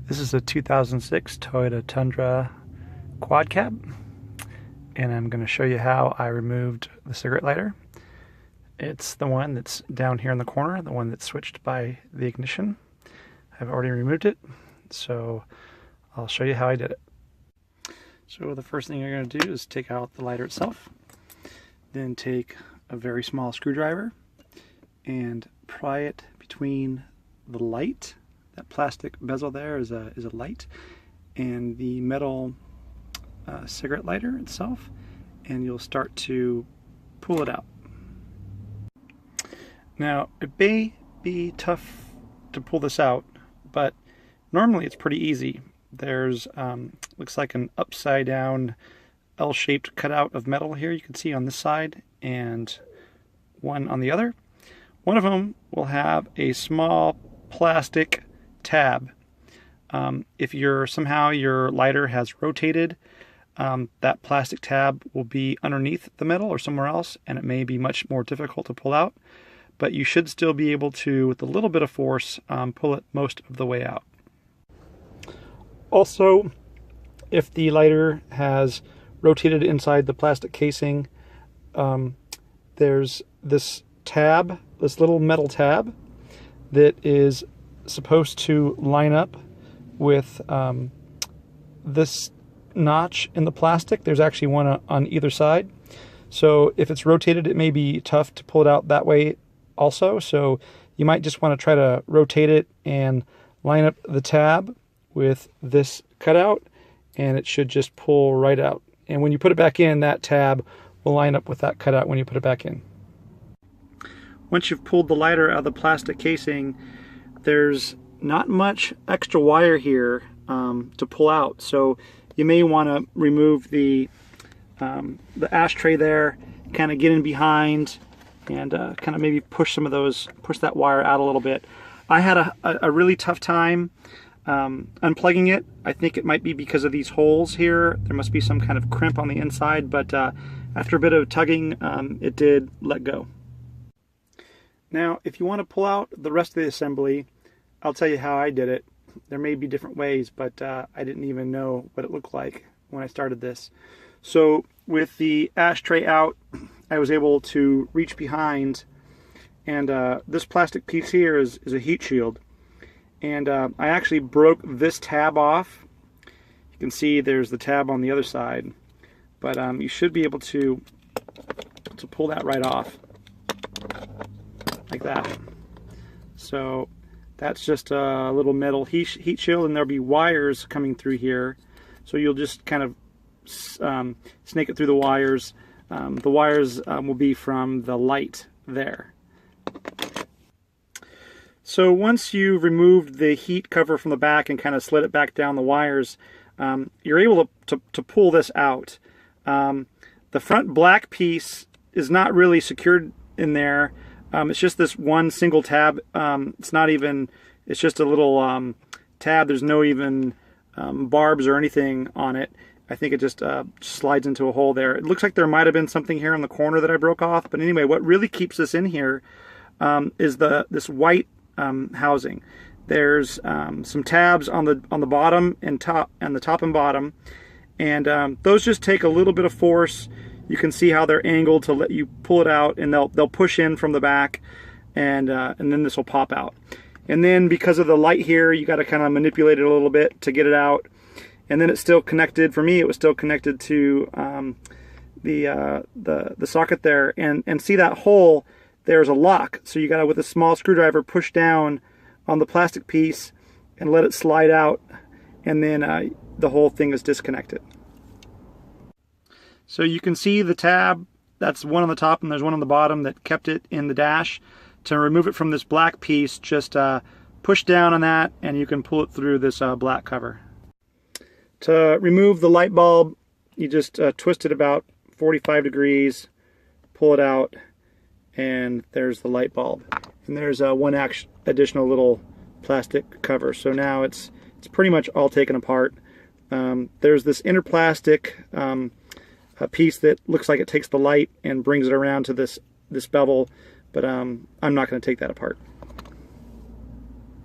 This is a 2006 Toyota Tundra Quad-Cab, and I'm going to show you how I removed the cigarette lighter. It's the one that's down here in the corner, the one that's switched by the ignition. I've already removed it, so I'll show you how I did it. So the first thing you're going to do is take out the lighter itself, then take a very small screwdriver and pry it between the light. That plastic bezel there is a light, and the metal cigarette lighter itself, and you'll start to pull it out. Now, it may be tough to pull this out, but normally it's pretty easy. There's looks like an upside down L-shaped cutout of metal here you can see on this side, and one on the other. One of them will have a small plastic tab. If somehow your lighter has rotated, that plastic tab will be underneath the metal or somewhere else, and it may be much more difficult to pull out, but you should still be able to, with a little bit of force, pull it most of the way out. Also, if the lighter has rotated inside the plastic casing, there's this tab, this little metal tab, that is supposed to line up with this notch in the plastic. There's actually one on either side. So if it's rotated, it may be tough to pull it out that way also. So you might just want to try to rotate it and line up the tab with this cutout, and it should just pull right out. And when you put it back in, that tab will line up with that cutout when you put it back in. Once you've pulled the lighter out of the plastic casing, there's not much extra wire here to pull out, so you may want to remove the ashtray there, kind of get in behind, and kind of maybe push that wire out a little bit. I had a really tough time unplugging it. I think it might be because of these holes here. There must be some kind of crimp on the inside, but after a bit of tugging, it did let go. Now, if you want to pull out the rest of the assembly, I'll tell you how I did it. There may be different ways, but I didn't even know what it looked like when I started this. So with the ashtray out, I was able to reach behind, and this plastic piece here is a heat shield. And I actually broke this tab off. You can see there's the tab on the other side, but you should be able to pull that right off, like that. So that's just a little metal heat shield, and there'll be wires coming through here. So you'll just kind of snake it through the wires. The wires will be from the light there. So once you've removed the heat cover from the back and kind of slid it back down the wires, you're able to pull this out. The front black piece is not really secured in there. It's just this one single tab. It's just a little tab. There's no even barbs or anything on it. I think it just slides into a hole there. It looks like there might have been something here in the corner that I broke off. But anyway, what really keeps this in here is this white housing. There's some tabs on the bottom and top, and the top and bottom, and those just take a little bit of force. You can see how they're angled to let you pull it out, and they'll push in from the back, and then this will pop out. And then because of the light here, you got to kind of manipulate it a little bit to get it out. And then it's still connected. For me, it was still connected to the socket there, and see that hole. There's a lock, so you got to, with a small screwdriver, push down on the plastic piece and let it slide out, and then the whole thing is disconnected. So you can see the tab, that's one on the top and there's one on the bottom that kept it in the dash. To remove it from this black piece, just push down on that and you can pull it through this black cover. To remove the light bulb, you just twist it about 45 degrees, pull it out, and there's the light bulb. And there's one additional little plastic cover. So now it's pretty much all taken apart. There's this inner plastic a piece that looks like it takes the light and brings it around to this bevel, but I'm not going to take that apart.